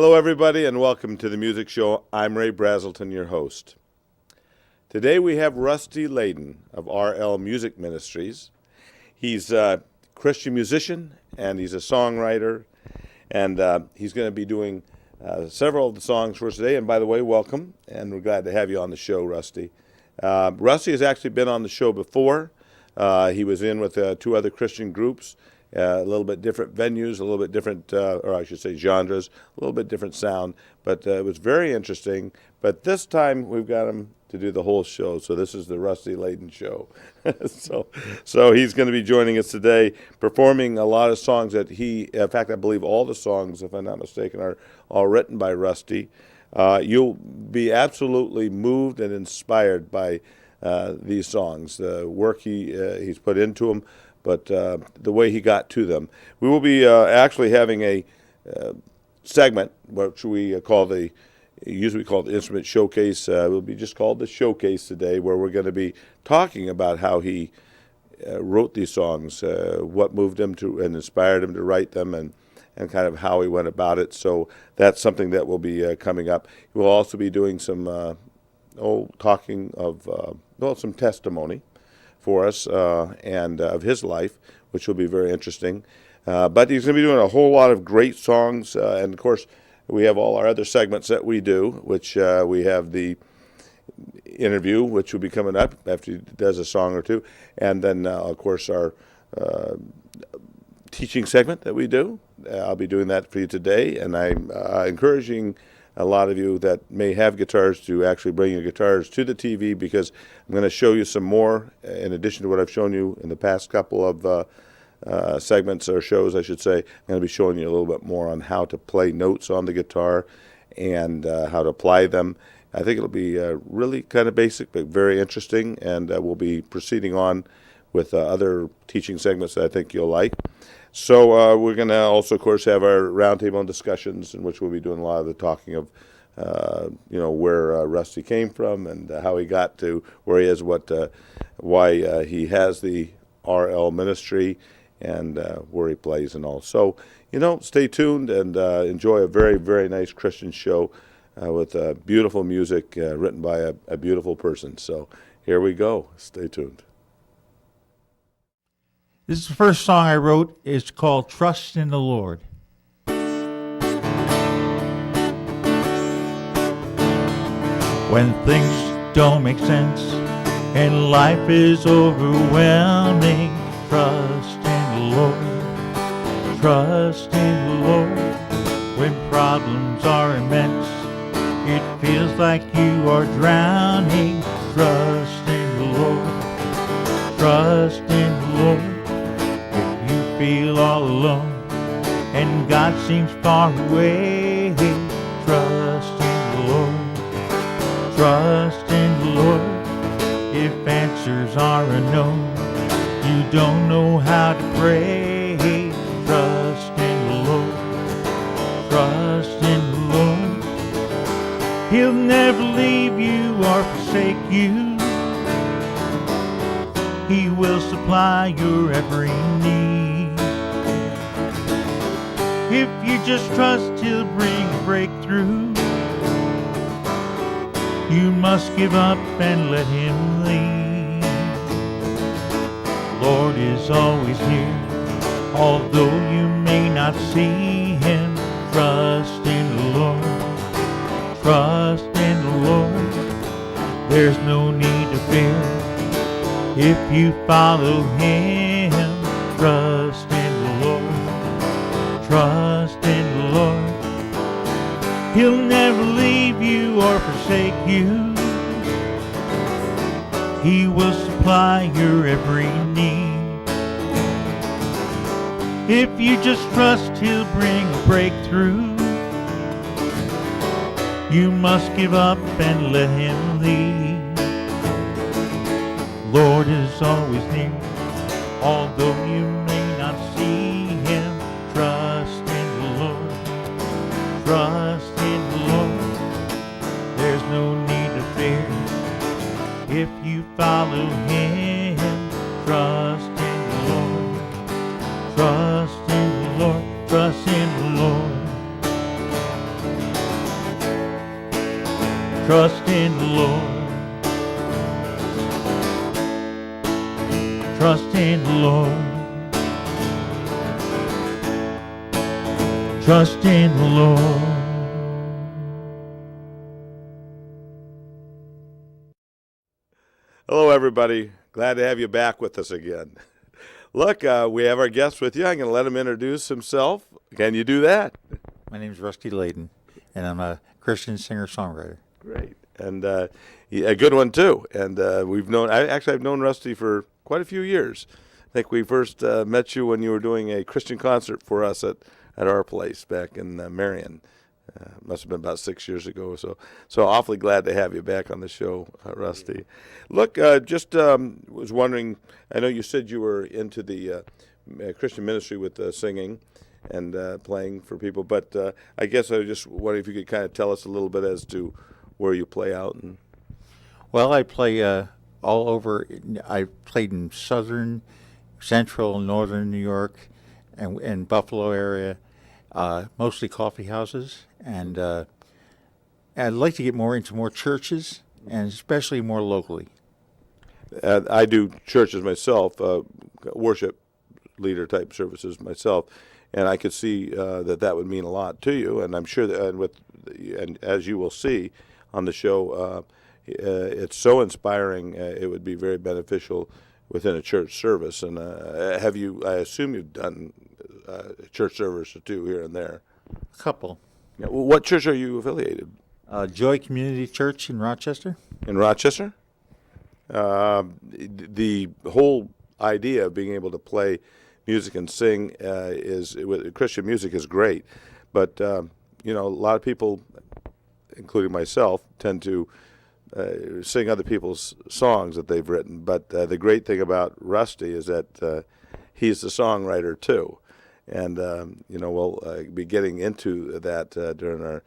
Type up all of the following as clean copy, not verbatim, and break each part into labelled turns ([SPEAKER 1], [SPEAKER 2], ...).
[SPEAKER 1] Hello, everybody, and welcome to the Music Show. I'm Ray Braselton, your host. Today we have Rusty Leyden of RL Music Ministries. He's a Christian musician, and he's a songwriter, and he's going to be doing several of the songs for us today. And by the way, welcome, and we're glad to have you on the show, Rusty. Rusty has actually been on the show before. He was in with two other Christian groups. A little bit different venues, a little bit different, or I should say genres, a little bit different sound, but it was very interesting. But this time we've got him to do the whole show, so this is the Rusty Leyden Show. so he's going to be joining us today, performing a lot of songs that in fact, I believe all the songs, if I'm not mistaken, are all written by Rusty. You'll be absolutely moved and inspired by these songs, the work he's put into them, but the way he got to them. We will be actually having a segment, which we usually call the Instrument Showcase. It will be just called the Showcase today, where we're going to be talking about how he wrote these songs, what moved him to and inspired him to write them, and kind of how he went about it. So that's something that will be coming up. We'll also be doing some talking of some testimony for us and of his life, which will be very interesting. But he's going to be doing a whole lot of great songs, and of course we have all our other segments that we do, which we have the interview, which will be coming up after he does a song or two, and then of course our teaching segment that we do. I'll be doing that for you today, and I'm encouraging a lot of you that may have guitars to actually bring your guitars to the TV, because I'm going to show you some more in addition to what I've shown you in the past couple of segments or shows, I should say. I'm going to be showing you a little bit more on how to play notes on the guitar and how to apply them. I think it'll be really kind of basic but very interesting, and we'll be proceeding on with other teaching segments that I think you'll like. So we're going to also, of course, have our roundtable discussions, in which we'll be doing a lot of the talking of, where Rusty came from and how he got to where he is, why he has the RL ministry, and where he plays and all. So, stay tuned and enjoy a very, very nice Christian show with beautiful music written by a beautiful person. So here we go. Stay tuned.
[SPEAKER 2] This is the first song I wrote. It's called Trust in the Lord. When things don't make sense and life is overwhelming, trust in the Lord. Trust in the Lord. When problems are immense, it feels like you are drowning. Trust in the Lord. Trust in the Lord. Feel all alone and God seems far away, trust in the Lord. Trust in the Lord. If answers are unknown, you don't know how to pray, trust in the Lord. Trust in the Lord. He'll never leave you or forsake you. He will supply your every need. If you just trust, He'll bring a breakthrough. You must give up and let Him lead. The Lord is always near, although you may not see Him. Trust in the Lord. Trust in the Lord. There's no need to fear if you follow Him. Trust in the Lord. Trust in the Lord. He'll never leave you or forsake you. He will supply your every need. If you just trust, He'll bring a breakthrough. You must give up and let Him lead. Lord is always near, although you may not see Him. Trust in the Lord. Trust in the Lord. There's no need to fear if you follow Him. Trust in the Lord. Trust in the Lord. Trust in the Lord. Trust in the Lord. Trust in the Lord. Trust in the Lord.
[SPEAKER 1] Hello, everybody. Glad to have you back with us again. Look, we have our guest with you. I'm going to let him introduce himself. Can you do that?
[SPEAKER 2] My name is Rusty Leyden, and I'm a Christian singer-songwriter.
[SPEAKER 1] Great. And a good one, too. And I've known Rusty for quite a few years. I think we first met you when you were doing a Christian concert for us at our place back in Marion. Must have been about 6 years ago. So awfully glad to have you back on the show, Rusty. Look, just was wondering, I know you said you were into the Christian ministry with singing and playing for people, but I guess I was just wondering if you could kind of tell us a little bit as to where you play out.
[SPEAKER 2] Well, I play all over. I played in southern, central, and northern New York and Buffalo area, mostly coffee houses. And I'd like to get more into more churches, and especially more locally.
[SPEAKER 1] I do churches myself, worship leader type services myself, and I could see that would mean a lot to you. And I'm sure that, and as you will see on the show, it's so inspiring. It would be very beneficial within a church service. And I assume you've done church service or two here and there.
[SPEAKER 2] A couple.
[SPEAKER 1] Yeah, what church are you affiliated?
[SPEAKER 2] Joy Community Church in Rochester.
[SPEAKER 1] In Rochester? The whole idea of being able to play music and sing with Christian music is great, but a lot of people, including myself, tend to sing other people's songs that they've written. But the great thing about Rusty is that he's the songwriter too. And, we'll be getting into that during our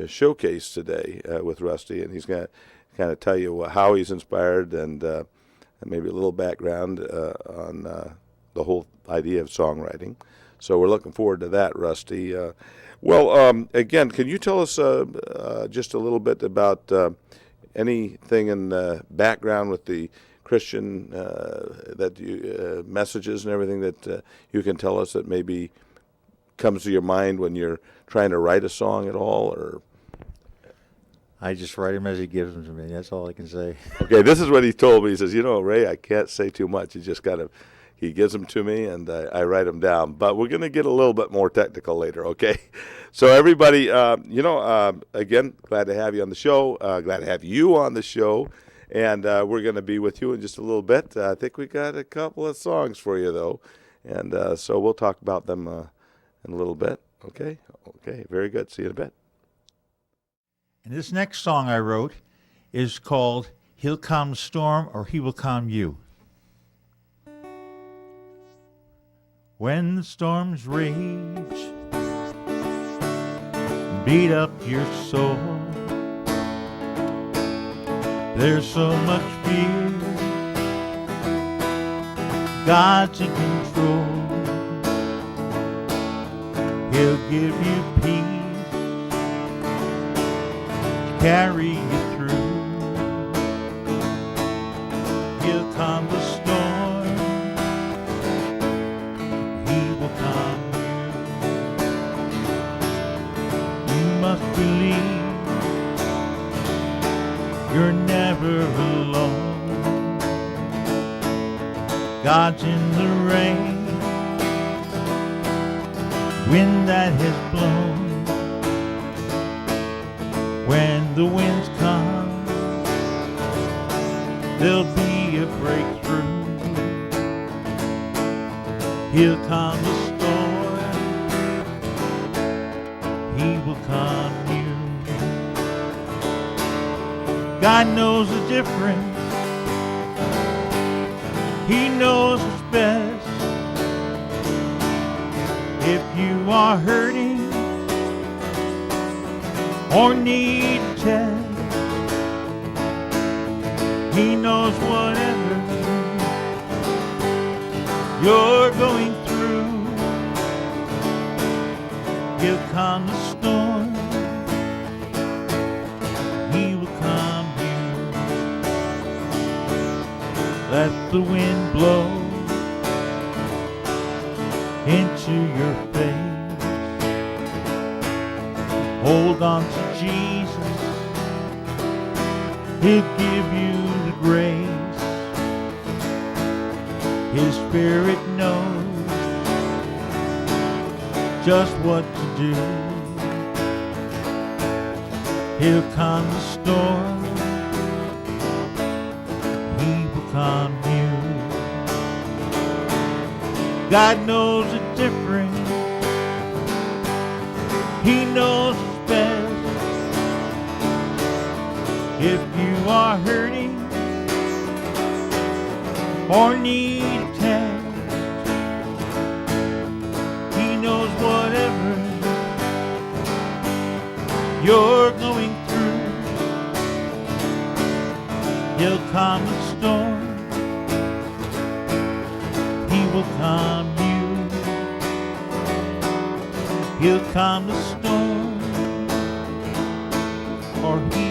[SPEAKER 1] showcase today with Rusty. And he's going to kind of tell you how he's inspired and maybe a little background on the whole idea of songwriting. So we're looking forward to that, Rusty. Again, can you tell us just a little bit about anything in the background with the Christian messages and everything that you can tell us that maybe comes to your mind when you're trying to write a song at all? Or
[SPEAKER 2] I just write him as he gives them to me. That's all I can say.
[SPEAKER 1] Okay, this is what he told me. He says, Ray, I can't say too much. He gives them to me, and I write them down. But we're going to get a little bit more technical later, okay? So everybody, again, glad to have you on the show. Glad to have you on the show. And we're going to be with you in just a little bit. I think we got a couple of songs for you, though. And so we'll talk about them in a little bit. Okay? Okay, very good. See you in a bit.
[SPEAKER 2] And this next song I wrote is called He'll Calm the Storm or He Will Calm You. When the storms rage, beat up your soul, there's so much fear, God's in control. He'll give you peace to carry you through. He'll calm the storm, He will calm you. You must believe you're never alone. God's in the rain, wind that has blown. When the winds come, there'll be a breakthrough. He'll calm the storm, He will calm you. God knows the difference, He knows what's best. If you are hurting or need a test, He knows whatever you're going through. He'll calm the storm, He will calm the wind blow into your face. Hold on to Jesus, He'll give you the grace. His Spirit knows just what to do. He'll calm the storm, He will calm you. God knows the difference, He knows what's best. If you are hurting or need a test, He knows whatever you're going through. He'll calm the storm, He will calm you. He'll calm the storm, or He